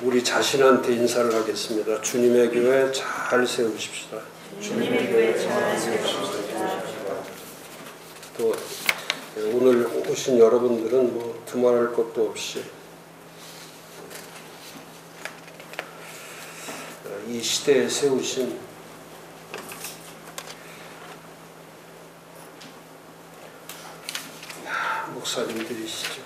우리 자신한테 인사를 하겠습니다. 주님의 교회 잘 세우십시다. 주님의 교회 잘 세우십시다. 또 오늘 오신 여러분들은 뭐 두말할 것도 없이 이 시대에 세우신 목사님들이시죠.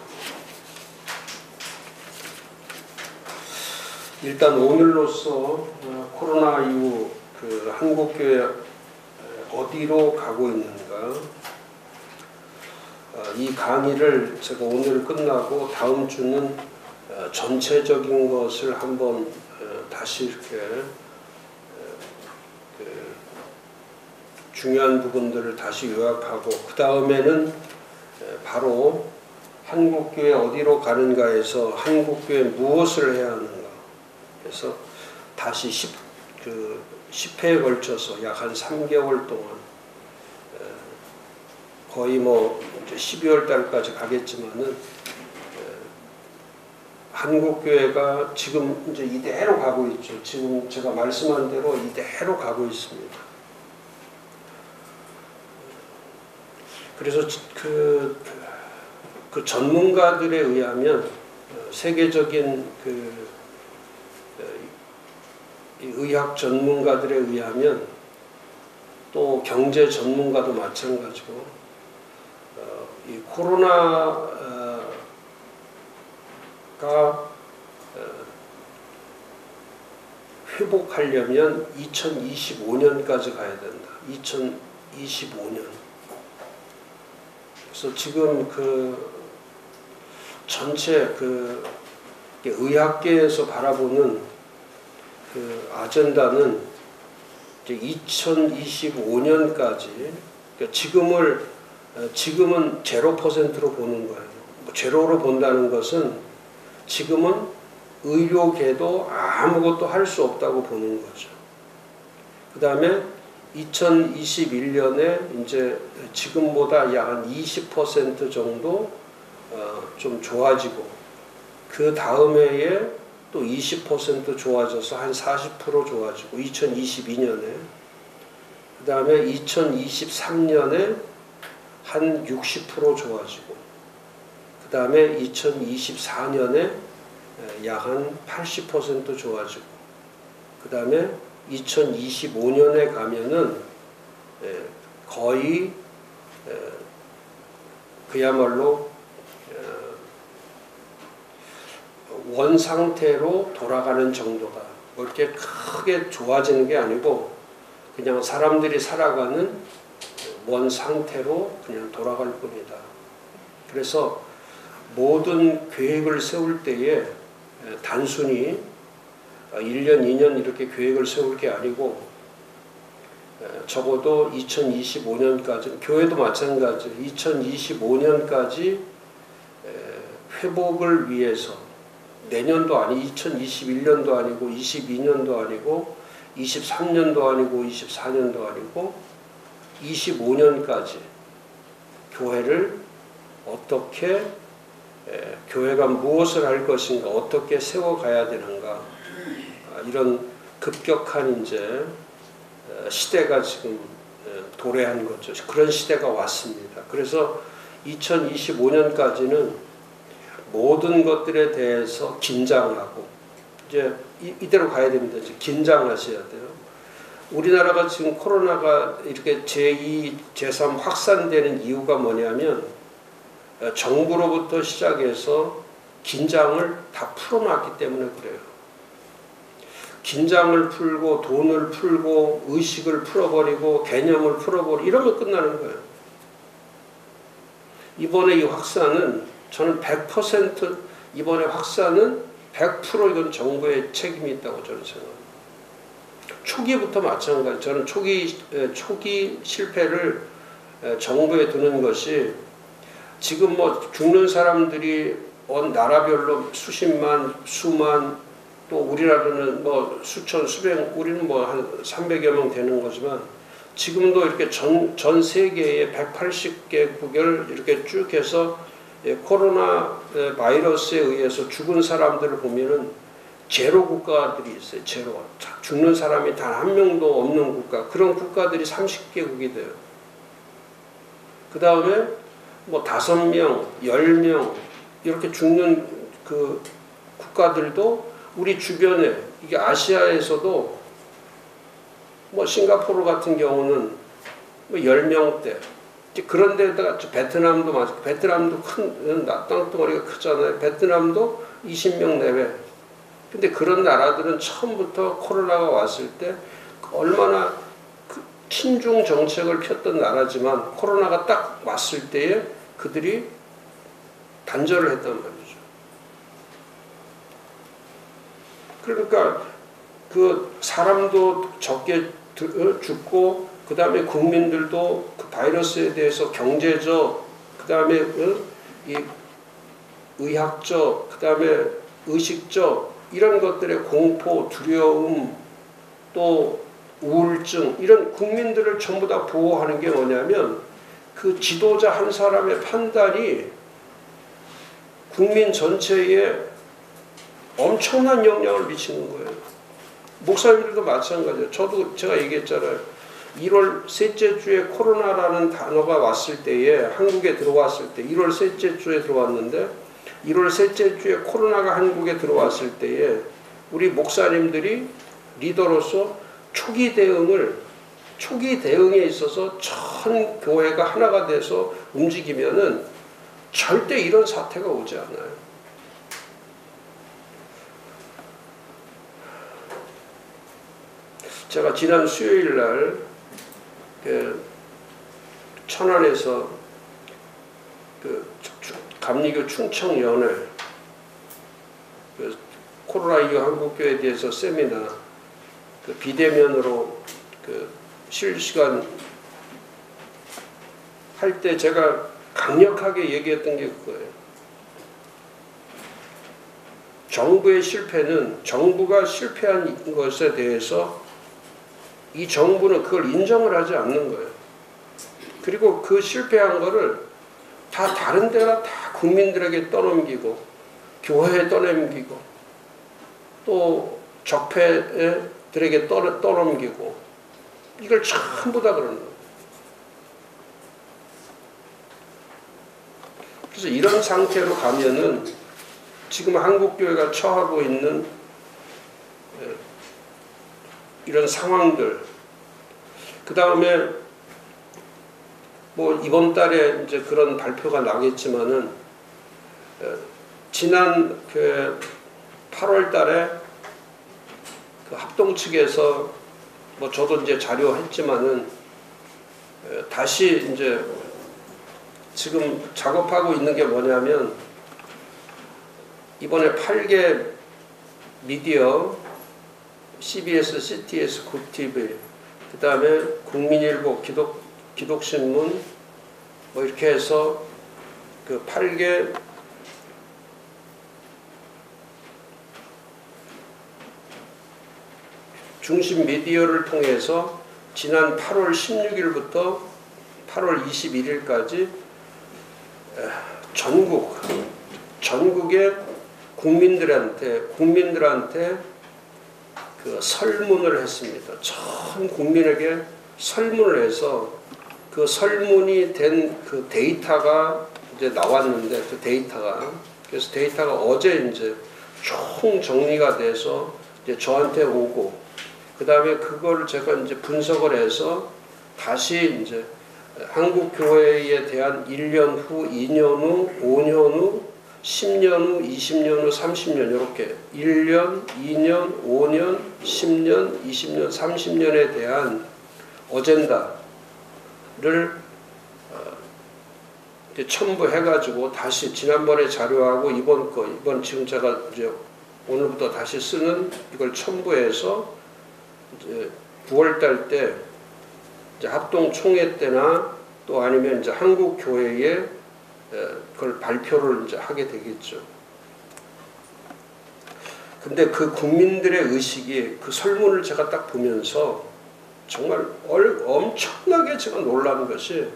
일단 오늘로써 코로나 이후 그 한국교회 어디로 가고 있는가, 이 강의를 제가 오늘 끝나고 다음 주는 전체적인 것을 한번 다시 이렇게 중요한 부분들을 다시 요약하고, 그 다음에는 바로 한국교회 어디로 가는가에서 한국교회 무엇을 해야 하는가, 그래서 다시 10회에 걸쳐서 약 한 3개월 동안 거의 뭐 이제 12월 달까지 가겠지만은 한국교회가 지금 이제 이대로 가고 있죠. 지금 제가 말씀한 대로 이대로 가고 있습니다. 그래서 그 전문가들에 의하면, 세계적인 의학 전문가들에 의하면, 또 경제 전문가도 마찬가지고, 이 코로나가 회복하려면 2025년까지 가야 된다. 2025년. 그래서 지금 전체 의학계에서 바라보는 아젠다는 이제 2025년까지, 그러니까 지금은 0%로 보는 거예요. 뭐 제로로 본다는 것은 지금은 의료계도 아무것도 할 수 없다고 보는 거죠. 그 다음에 2021년에 이제 지금보다 약 한 20% 정도 좀 좋아지고, 그 다음 해에 또 20% 좋아져서 한 40% 좋아지고, 2022년에, 그 다음에 2023년에 한 60% 좋아지고, 그 다음에 2024년에 약 한 80% 좋아지고, 그 다음에 2025년에 가면은 거의 그야말로 원 상태로 돌아가는 정도다. 뭐 이렇게 크게 좋아지는 게 아니고 그냥 사람들이 살아가는 원 상태로 그냥 돌아갈 뿐이다. 그래서 모든 계획을 세울 때에 단순히 1년, 2년 이렇게 계획을 세울 게 아니고, 적어도 2025년까지, 교회도 마찬가지, 2025년까지 회복을 위해서, 내년도 아니, 2021년도 아니고, 22년도 아니고, 23년도 아니고, 24년도 아니고, 25년까지 교회를 어떻게, 교회가 무엇을 할 것인가, 어떻게 세워가야 되는가, 이런 급격한 이제 시대가 지금 도래한 거죠. 그런 시대가 왔습니다. 그래서 2025년까지는 모든 것들에 대해서 긴장하고, 이제 이대로 가야 됩니다. 이제 긴장하셔야 돼요. 우리나라가 지금 코로나가 이렇게 제2, 제3 확산되는 이유가 뭐냐면, 정부로부터 시작해서 긴장을 다 풀어놨기 때문에 그래요. 긴장을 풀고, 돈을 풀고, 의식을 풀어버리고, 개념을 풀어버리고, 이러면 끝나는 거예요. 이번에 이 확산은 저는 100%, 이번에 확산은 100% 이건 정부의 책임이 있다고 저는 생각합니다. 초기부터 마찬가지. 저는 초기 실패를 정부에 두는 것이, 지금 뭐 죽는 사람들이 나라별로 수십만, 수만, 또 우리나라는 뭐 수천, 수백, 우리는 뭐 한 300여 명 되는 거지만, 지금도 이렇게 전 세계의 180개국을 이렇게 쭉 해서 코로나 바이러스에 의해서 죽은 사람들을 보면은 제로 국가들이 있어요. 제로. 죽는 사람이 단 한 명도 없는 국가. 그런 국가들이 30개국이 돼요. 그 다음에 뭐 5명, 10명 이렇게 죽는 그 국가들도 우리 주변에, 이게 아시아에서도 뭐 싱가포르 같은 경우는 뭐 10명대. 그런 데다가 베트남도 마찬가지. 베트남도 큰 땅덩어리가 크잖아요. 베트남도 20명 내외. 근데 그런 나라들은 처음부터 코로나가 왔을 때 얼마나 그 친중 정책을 폈던 나라지만 코로나가 딱 왔을 때에 그들이 단절을 했단 말이죠. 그러니까 그 사람도 적게 죽고 그 다음에 국민들도 그 바이러스에 대해서 경제적, 그 다음에 이 의학적, 그 다음에 의식적 이런 것들의 공포, 두려움, 또 우울증 이런 국민들을 전부 다 보호하는 게 뭐냐면 그 지도자 한 사람의 판단이 국민 전체에 엄청난 영향을 미치는 거예요. 목사님들도 마찬가지예요. 제가 얘기했잖아요. 1월 셋째 주에 코로나라는 단어가 왔을 때에 한국에 들어왔을 때 1월 셋째 주에 들어왔는데 1월 셋째 주에 코로나가 한국에 들어왔을 때에 우리 목사님들이 리더로서 초기 대응에 있어서 전 교회가 하나가 돼서 움직이면은 절대 이런 사태가 오지 않아요. 제가 지난 수요일 날 천안에서 감리교 충청연회 코로나19 한국교회에 대해서 세미나 비대면으로 실시간 할 때 제가 강력하게 얘기했던 게 그거예요. 정부의 실패는 정부가 실패한 것에 대해서 이 정부는 그걸 인정을 하지 않는 거예요. 그리고 그 실패한 거를 다 다른 데나 다 국민들에게 떠넘기고 교회에 떠넘기고 또 적폐들에게 떠넘기고 이걸 전부 다 그러는 거예요. 그래서 이런 상태로 가면은 지금 한국교회가 처하고 있는 이런 상황들, 그 다음에 뭐 이번 달에 이제 그런 발표가 나겠지만은 지난 8월 달에 그 합동 측에서 뭐 저도 이제 자료했지만은 다시 이제 지금 작업하고 있는 게 뭐냐면 이번에 8개 미디어 CBS, CTS, 국TV, 그 다음에 국민일보, 기독신문 뭐 이렇게 해서 그 8개 중심 미디어를 통해서 지난 8월 16일부터 8월 21일까지 전국의 국민들한테 그 설문을 했습니다. 전 국민에게 설문을 해서 그 설문이 된 그 데이터가 이제 나왔는데 그래서 데이터가 어제 이제 총 정리가 돼서 이제 저한테 오고 그 다음에 그걸 제가 이제 분석을 해서 다시 이제 한국 교회에 대한 1년 후, 2년 후, 5년 후, 10년 후, 20년 후, 30년 이렇게 1년, 2년, 5년, 10년, 20년, 30년에 대한 어젠다를 첨부해가지고 다시 지난번에 자료하고 이번 지금 제가 이제 오늘부터 다시 쓰는 이걸 첨부해서 이제 9월달 때 이제 합동 총회 때나 또 아니면 이제 한국 교회에 그걸 발표를 이제 하게 되겠죠. 근데 그 국민들의 의식이 그 설문을 제가 딱 보면서 정말 엄청나게 제가 놀라는 것이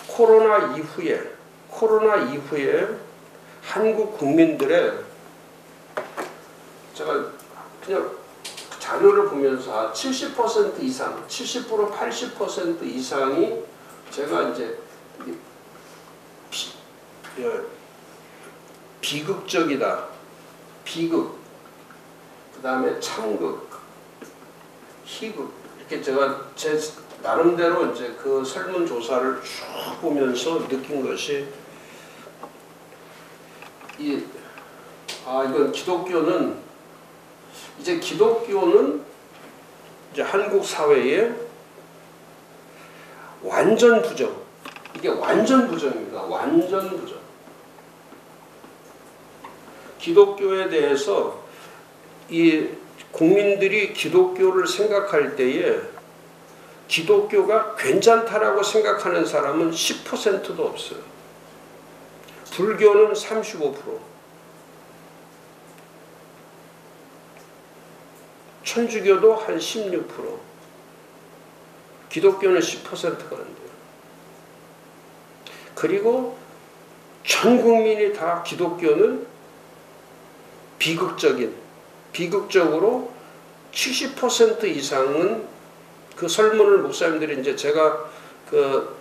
코로나 이후에 한국 국민들의 제가 그냥 자료를 보면서 70% 이상, 70% 80% 이상이 제가 이제 비극적이다. 비극, 그 다음에 참극, 희극, 이렇게 제가 제 나름대로 이제 그 설문조사를 쭉 보면서 느낀 것이 이건 기독교는 이제 한국 사회에 완전 부정, 이게 완전 부정입니다. 완전 부정. 기독교에 대해서 이 국민들이 기독교를 생각할 때에 기독교가 괜찮다라고 생각하는 사람은 10%도 없어요. 불교는 35%, 천주교도 한 16%, 기독교는 10%가 안 돼요. 그리고 전 국민이 다 기독교는 비극적으로 70% 이상은 그 설문을 목사님들이 이제 제가 그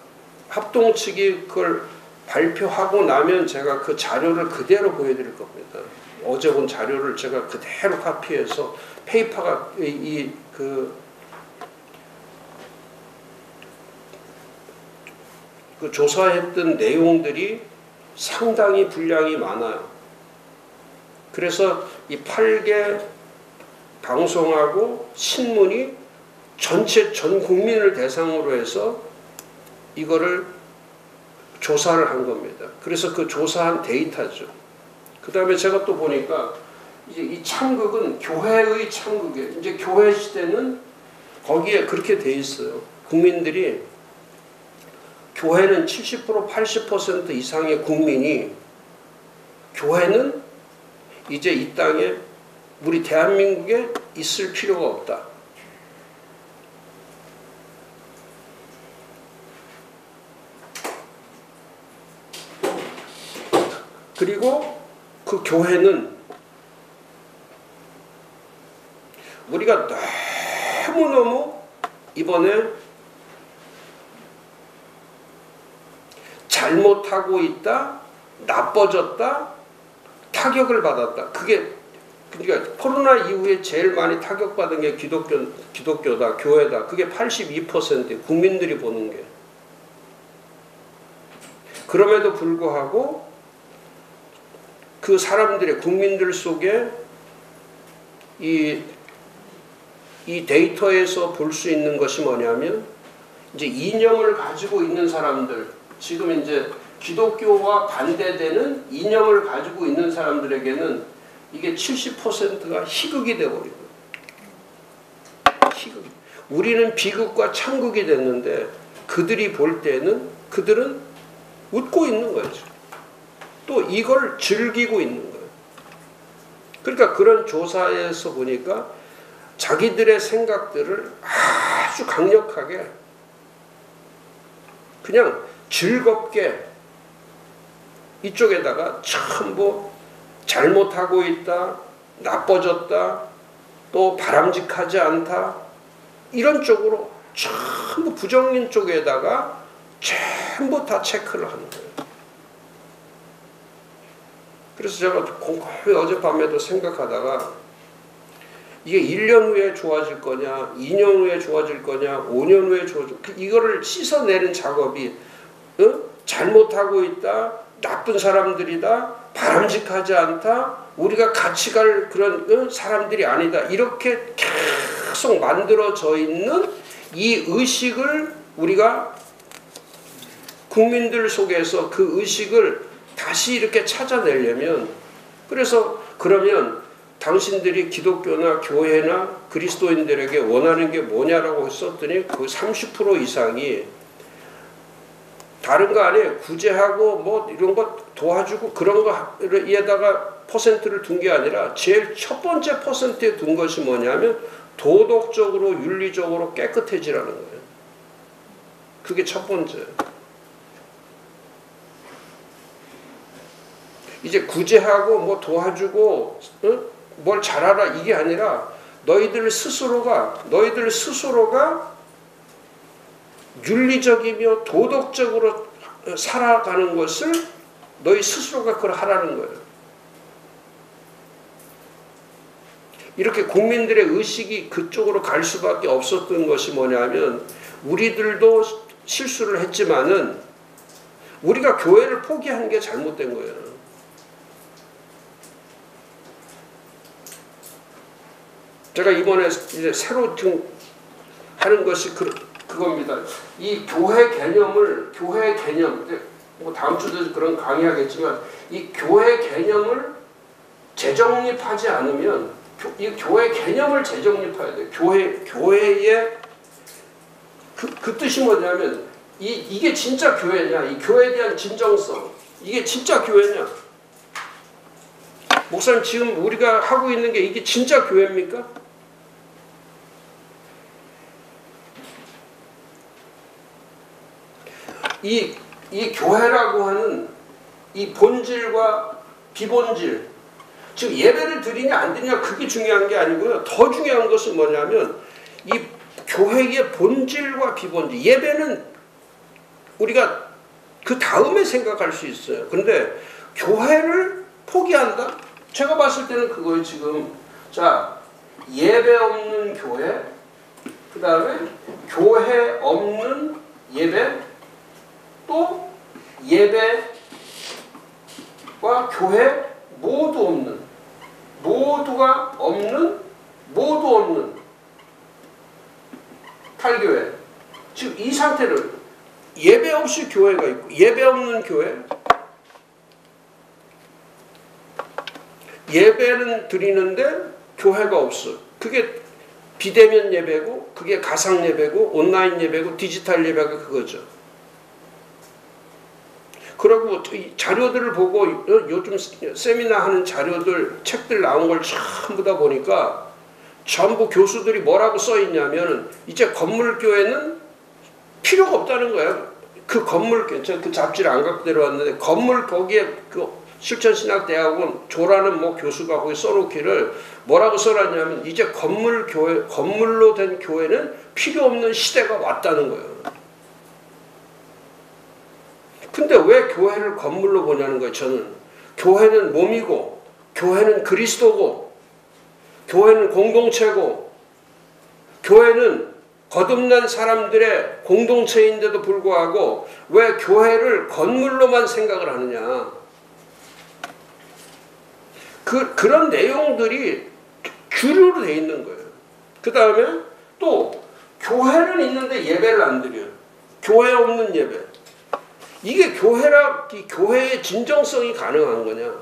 합동 측이 그걸 발표하고 나면 제가 그 자료를 그대로 보여드릴 겁니다. 어제 본 자료를 제가 그대로 카피해서 페이퍼가 그 조사했던 내용들이 상당히 분량이 많아요. 그래서 이 8개 방송하고 신문이 전체 전 국민을 대상으로 해서 이거를 조사를 한 겁니다. 그래서 그 조사한 데이터죠. 그 다음에 제가 또 보니까 이제 이 참극은 교회의 참극이에요. 이제 교회 시대는 거기에 그렇게 돼 있어요. 국민들이 교회는 70% 80% 이상의 국민이 교회는 이제 이 땅에 우리 대한민국에 있을 필요가 없다. 그리고 그 교회는 우리가 너무너무 이번에 잘못하고 있다, 나빠졌다, 타격을 받았다. 그게 그러니까 코로나 이후에 제일 많이 타격받은 게 기독교다, 교회다. 그게 82%예요. 국민들이 보는 게. 그럼에도 불구하고 그 사람들의 국민들 속에 이 데이터에서 볼 수 있는 것이 뭐냐면 이제 이념을 가지고 있는 사람들, 지금 이제 기독교와 반대되는 이념을 가지고 있는 사람들에게는 이게 70%가 희극이 되어버리고, 희극. 우리는 비극과 참극이 됐는데 그들이 볼 때는 그들은 웃고 있는 거죠. 또 이걸 즐기고 있는 거예요. 그러니까 그런 조사에서 보니까 자기들의 생각들을 아주 강력하게 그냥 즐겁게 이쪽에다가 전부 잘못하고 있다, 나빠졌다, 또 바람직하지 않다, 이런 쪽으로 전부 부정인 쪽에다가 전부 다 체크를 하는 거예요. 그래서 제가 곰곰이 어젯밤에도 생각하다가 이게 1년 후에 좋아질 거냐, 2년 후에 좋아질 거냐, 5년 후에 좋아질 거냐, 이거를 씻어내는 작업이 잘못하고 있다, 나쁜 사람들이다, 바람직하지 않다, 우리가 같이 갈 그런 사람들이 아니다, 이렇게 계속 만들어져 있는 이 의식을 우리가 국민들 속에서 그 의식을 다시 이렇게 찾아내려면, 그래서 그러면 당신들이 기독교나 교회나 그리스도인들에게 원하는 게 뭐냐라고 썼더니 그 30% 이상이 다른 거 아니에요. 구제하고 뭐 이런 거 도와주고 그런 거에다가 퍼센트를 둔 게 아니라 제일 첫 번째 퍼센트에 둔 것이 뭐냐면 도덕적으로 윤리적으로 깨끗해지라는 거예요. 그게 첫 번째. 이제 구제하고 뭐 도와주고 뭘 잘하라 이게 아니라 너희들 스스로가 윤리적이며 도덕적으로 살아가는 것을 너희 스스로가 그걸 하라는 거예요. 이렇게 국민들의 의식이 그쪽으로 갈 수밖에 없었던 것이 뭐냐면 우리들도 실수를 했지만은 우리가 교회를 포기한 게 잘못된 거예요. 제가 이번에 이제 새로 지금 하는 것이 그겁니다. 이 교회 개념, 뭐 다음 주도 그런 강의하겠지만 이 교회 개념을 재정립하지 않으면 이 교회 개념을 재정립해야 돼요. 교회의 그 뜻이 뭐냐면 이게 진짜 교회냐, 이 교회에 대한 진정성, 이게 진짜 교회냐? 목사님 지금 우리가 하고 있는 게 이게 진짜 교회입니까? 이 교회라고 하는 이 본질과 비본질, 즉 예배를 드리냐 안 드리냐 그게 중요한 게 아니고요. 더 중요한 것은 뭐냐면 이 교회의 본질과 비본질, 예배는 우리가 그 다음에 생각할 수 있어요. 그런데 교회를 포기한다? 제가 봤을 때는 그거예요. 지금 자, 예배 없는 교회, 그 다음에 교회 없는 예배, 또 예배와 교회 모두 없는, 모두 없는 탈교회. 지금 이 상태를 예배 없이 교회가 있고 예배 없는 교회, 예배는 드리는데 교회가 없어. 그게 비대면 예배고 그게 가상 예배고 온라인 예배고 디지털 예배가 그거죠. 그리고 자료들을 보고 요즘 세미나 하는 자료들, 책들 나온 걸 전부 다 보니까 전부 교수들이 뭐라고 써 있냐면 이제 건물교회는 필요가 없다는 거예요. 그 건물교회, 제가 그 잡지를 안 갖고 내려왔는데 건물 거기에 그 실천신학대학원 조라는 뭐 교수가 거기 써놓기를 뭐라고 써놨냐면 이제 건물로 된 교회는 필요 없는 시대가 왔다는 거예요. 근데 왜 교회를 건물로 보냐는 거예요. 저는 교회는 몸이고 교회는 그리스도고 교회는 공동체고 교회는 거듭난 사람들의 공동체인데도 불구하고 왜 교회를 건물로만 생각을 하느냐. 그런 내용들이 주류로 돼 있는 거예요. 그 다음에 또 교회는 있는데 예배를 안 드려요. 교회 없는 예배. 이게 교회의 진정성이 가능한 거냐.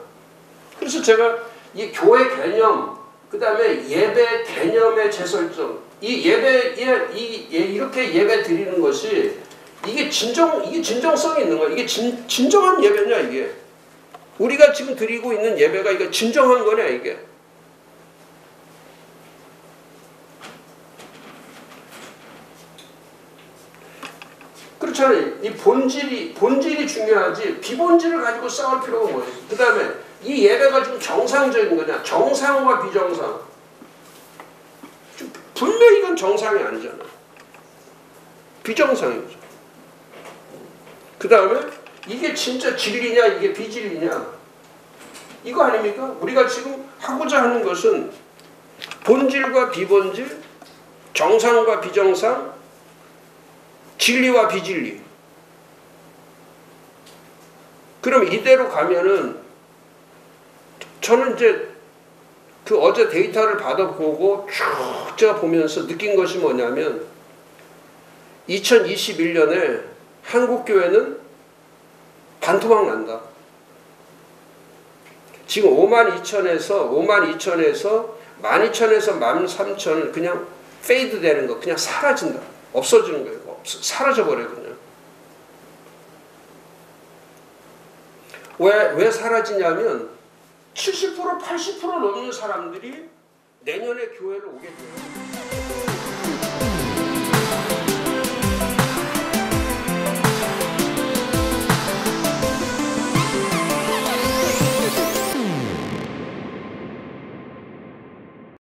그래서 제가 이 교회 개념, 그 다음에 예배 개념의 재설정, 이 예배에 이렇게 예배 드리는 것이 이게 진정성이 있는 거야. 이게 진정한 예배냐 이게. 우리가 지금 드리고 있는 예배가 이게 진정한 거냐 이게. 그렇잖아요. 이 본질이 중요하지 비본질을 가지고 싸울 필요가 뭐예요. 그 다음에 이 예배가 좀 정상적인 거냐, 정상과 비정상. 분명히 이건 정상이 아니잖아. 비정상이죠. 그 다음에 이게 진짜 진리냐 이게 비진리냐 이거 아닙니까? 우리가 지금 하고자 하는 것은 본질과 비본질, 정상과 비정상, 진리와 비진리. 그럼 이대로 가면은 저는 이제 그 어제 데이터를 받아보고 쭉 제가 보면서 느낀 것이 뭐냐면 2021년에 한국교회는 반토막 난다. 지금 52,000에서 12,000에서 13,000 그냥 페이드 되는 거, 그냥 사라진다. 없어지는 거예요. 사라져버려요 그냥. 왜 사라지냐면 70% 80% 넘는 사람들이 내년에 교회를 오게 돼요.